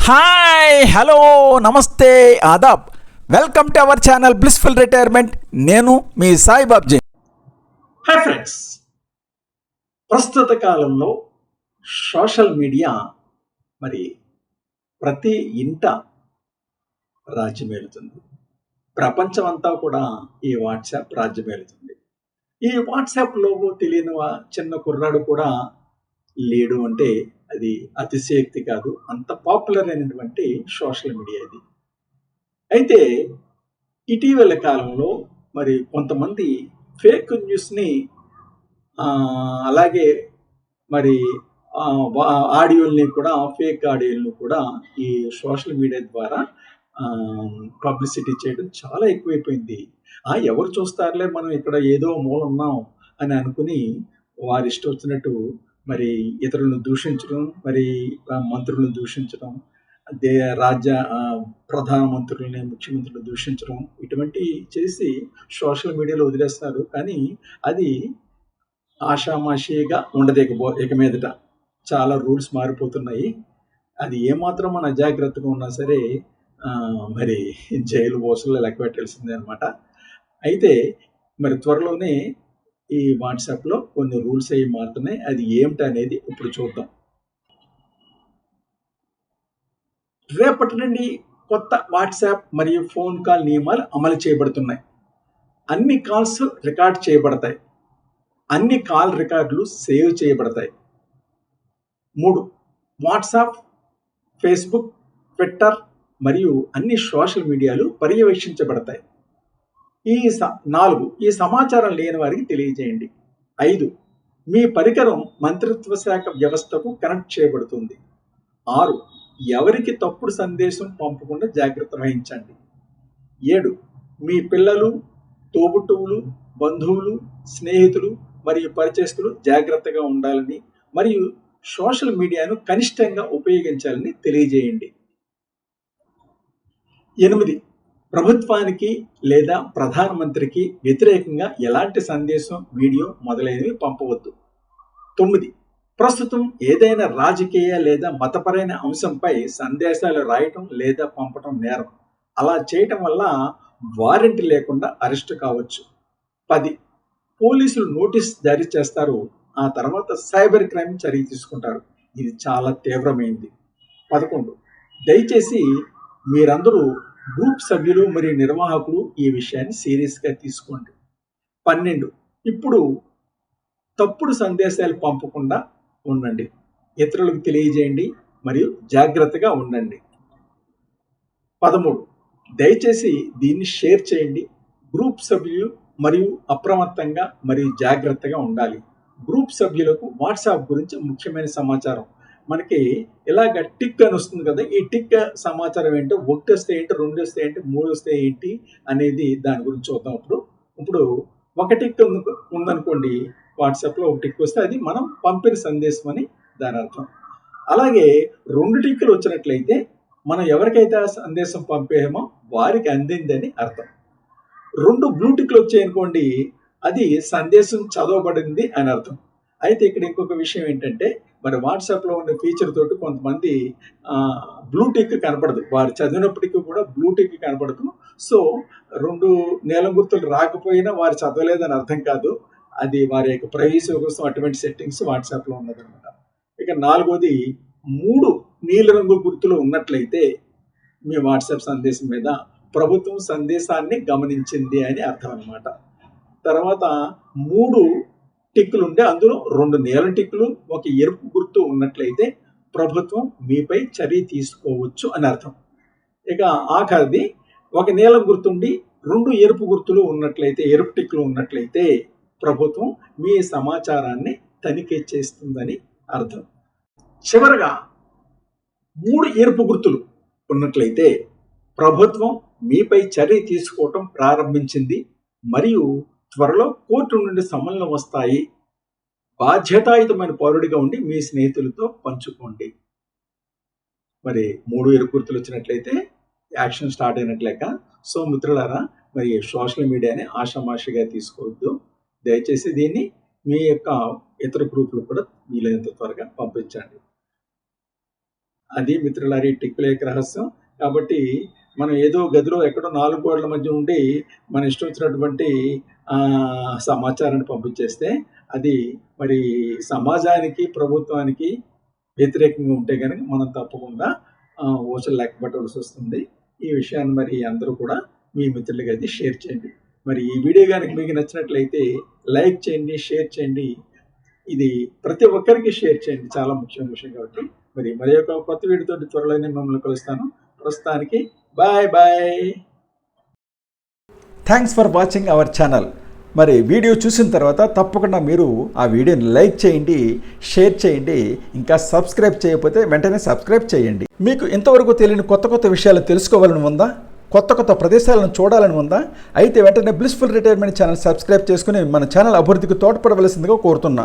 Hi hello నమస్తే ఆదాబ్. Welcome to our channel blissful retirement. నేను మీ సాయి బాబ్జీ. హాయ్ ఫ్రెండ్స్, ప్రస్తుత కాలంలో సోషల్ మీడియా మరి ప్రతి ఇంట రాజ్యమేలుతుంది. ప్రపంచం అంతా కూడా ఈ వాట్సాప్ రాజ్యమేలుతుంది. ఈ వాట్సాప్ లోగో తెలియని చిన్న కుర్రాడు కూడా లేడు అంటే అది అతిశయోక్తి కాదు. అంత పాపులర్ అయినటువంటి సోషల్ మీడియా ఇది. అయితే ఇటీవల కాలంలో మరి కొంతమంది ఫేక్ న్యూస్ని అలాగే మరి ఆడియోల్ని కూడా ఫేక్ ఆడియోల్ని కూడా ఈ సోషల్ మీడియా ద్వారా పబ్లిసిటీ చేయడం చాలా ఎక్కువైపోయింది. ఎవరు చూస్తారులే, మనం ఇక్కడ ఏదో మూల ఉన్నాం అని అనుకుని వారి ఇష్టం వచ్చినట్టు మరి ఇతరులను దూషించడం, మరి మంత్రులను దూషించడం, రాజ్య ప్రధానమంత్రులని ముఖ్యమంత్రులను దూషించడం, ఇటువంటి చేసి సోషల్ మీడియాలో వదిలేస్తున్నారు. కానీ అది ఆషామాషిగా ఉండదు. ఇక మీదట చాలా రూల్స్ మారిపోతున్నాయి. అది ఏమాత్రం మన అజాగ్రత్తగా ఉన్నా సరే మరి జైలు బోసల్లో లెక్క పెట్టాల్సిందే అనమాట. అయితే మరి త్వరలోనే ఈ వాట్సాప్లో కొన్ని రూల్స్ అవి మారుతున్నాయి. అది ఏమిటి అనేది ఇప్పుడు చూద్దాం. రేపటి నుండి కొత్త వాట్సాప్ మరియు ఫోన్ కాల్ నియమాలు అమలు చేయబడుతున్నాయి. అన్ని కాల్స్ రికార్డ్ చేయబడతాయి. అన్ని కాల్ రికార్డులు సేవ్ చేయబడతాయి. 3. వాట్సాప్, ఫేస్బుక్, ట్విట్టర్ మరియు అన్ని సోషల్ మీడియాలు పర్యవేక్షించబడతాయి. 4. ఈ సమాచారం లేని వారికి తెలియజేయండి. 5. మీ పరికరం మంత్రిత్వ శాఖ వ్యవస్థకు కనెక్ట్ చేయబడుతుంది. 6. ఎవరికి తప్పుడు సందేశం పంపకుండా జాగ్రత్త వహించండి. 7. మీ పిల్లలు, తోబుట్టువులు, బంధువులు, స్నేహితులు మరియు పరిచయస్తులు జాగ్రత్తగా ఉండాలని మరియు సోషల్ మీడియాను కనిష్టంగా ఉపయోగించాలని తెలియజేయండి. 8. ప్రభుత్వానికి లేదా ప్రధానమంత్రికి వ్యతిరేకంగా ఎలాంటి సందేశం, వీడియో మొదలైనవి పంపవద్దు. 9. ప్రస్తుతం ఏదైనా రాజకీయ లేదా మతపరమైన అంశంపై సందేశాలు రాయటం లేదా పంపటం నేరం. అలా చేయటం వల్ల వారెంట్ లేకుండా అరెస్టు కావచ్చు. 10. పోలీసులు నోటీస్ జారీ చేస్తారు. ఆ తర్వాత సైబర్ క్రైమ్ చర్య తీసుకుంటారు. ఇది చాలా తీవ్రమైంది. 11. దయచేసి మీరందరూ గ్రూప్ సభ్యులు మరియు నిర్వాహకులు ఈ విషయాన్ని సీరియస్గా తీసుకోండి. 12. ఇప్పుడు తప్పుడు సందేశాలు పంపకుండా ఉండండి. ఇతరులకు తెలియజేయండి మరియు జాగ్రత్తగా ఉండండి. 13. దయచేసి దీన్ని షేర్ చేయండి. గ్రూప్ సభ్యులు మరియు అప్రమత్తంగా మరియు జాగ్రత్తగా ఉండాలి. గ్రూప్ సభ్యులకు వాట్సాప్ గురించి ముఖ్యమైన సమాచారం మనకి ఇలాగ టిక్ అని వస్తుంది కదా. ఈ టిక్ సమాచారం ఏంటో, 1 వస్తే ఏంటి, 2 వస్తే ఏంటి, 3 వస్తే ఏంటి అనేది దాని గురించి చూద్దాం. ఇప్పుడు ఒక టిక్ ఉందనుకోండి, వాట్సాప్లో ఒక టిక్ వస్తే అది మనం పంపిన సందేశం అని దాని అర్థం. అలాగే 2 టిక్కులు వచ్చినట్లయితే మనం ఎవరికైతే ఆ సందేశం పంపేమో వారికి అందిందని అర్థం. 2 బ్లూ టిక్లు వచ్చాయనుకోండి, అది సందేశం చదవబడింది అని అర్థం. అయితే ఇక్కడ ఇంకొక విషయం ఏంటంటే, మరి వాట్సాప్లో ఉన్న ఫీచర్ తోటి కొంతమంది బ్లూటిక్ కనపడదు. వారు చదివినప్పటికీ కూడా బ్లూటిక్ కనపడదు. సో 2 నీలం గుర్తులు రాకపోయినా వారు చదవలేదని అర్థం కాదు. అది వారి యొక్క ప్రైవసీ కోసం అటువంటి సెట్టింగ్స్ వాట్సాప్లో ఉన్నదనమాట. ఇక 4వది 3 నీలిరంగు గుర్తులు ఉన్నట్లయితే మీ వాట్సాప్ సందేశం మీద ప్రభుత్వం సందేశాన్ని గమనించింది అని అర్థం అనమాట. తర్వాత 3 టిక్కులు ఉంటే అందులో 2 నీలం టిక్కులు, ఒక ఎరుపు గుర్తు ఉన్నట్లయితే ప్రభుత్వం మీపై చర్య తీసుకోవచ్చు అని అర్థం. ఇక ఆఖరిది ఒక నీలం గుర్తుండి 2 ఎరుపు గుర్తులు ఉన్నట్లయితే, ఎరుపు టిక్కులు ఉన్నట్లయితే ప్రభుత్వం మీ సమాచారాన్ని తనిఖీ చేస్తుందని అర్థం. చివరగా 3 ఎరుపు గుర్తులు ఉన్నట్లయితే ప్రభుత్వం మీపై చర్య తీసుకోవటం ప్రారంభించింది మరియు త్వరలో కోర్టు నుండి సమన్లు వస్తాయి. బాధ్యతాయుతమైన పౌరుడిగా ఉండి మీ స్నేహితులతో పంచుకోండి. మరి 3 ఎరుపు గుర్తులు వచ్చినట్లయితే యాక్షన్ స్టార్ట్ అయినట్లేక. సో మిత్రులారా, మరి సోషల్ మీడియాని ఆషామాషిగా తీసుకోవద్దు. దయచేసి దీన్ని మీ యొక్క ఇతర గ్రూపులు కూడా వీలైనంత త్వరగా పంపించండి. అది మిత్రులారి టిక్కులేక రహస్యం. కాబట్టి మనం ఏదో గదిలో ఎక్కడో 4 గోడల మధ్య ఉండి మన ఇష్టం వచ్చినటువంటి సమాచారాన్ని పంపించేస్తే అది మరి సమాజానికి, ప్రభుత్వానికి వ్యతిరేకంగా ఉంటే కనుక మనం తప్పకుండా ఊచలు లెక్క పెట్టవలసి వస్తుంది. ఈ విషయాన్ని మరి అందరూ కూడా మీ మిత్రులకి అయితే షేర్ చేయండి. మరి ఈ వీడియో కనుక మీకు నచ్చినట్లయితే లైక్ చేయండి, షేర్ చేయండి. ఇది ప్రతి ఒక్కరికి షేర్ చేయండి, చాలా ముఖ్యమైన విషయం. కాబట్టి మరి ఒక కొత్త వీడియోతో త్వరలోనే మిమ్మల్ని కలుస్తాను. ప్రస్తుతానికి bye bye. Thanks for watching our channel. మరి వీడియో చూసిన తర్వాత తప్పకుండా మీరు ఆ వీడియోని లైక్ చేయండి, షేర్ చేయండి. ఇంకా సబ్స్క్రైబ్ చేయకపోతే వెంటనే సబ్స్క్రైబ్ చేయండి. మీకు ఇంతవరకు తెలియని కొత్త విషయాలు తెలుసుకోవాలని ఉందా? కొత్త ప్రదేశాలను చూడాలని ఉందా? అయితే వెంటనే బ్లిస్ఫుల్ రిటైర్మెంట్ ఛానల్ సబ్స్క్రైబ్ చేసుకుని మన ఛానల్ అభివృద్ధికి తోడ్పడవలసిందిగా కోరుతున్నా.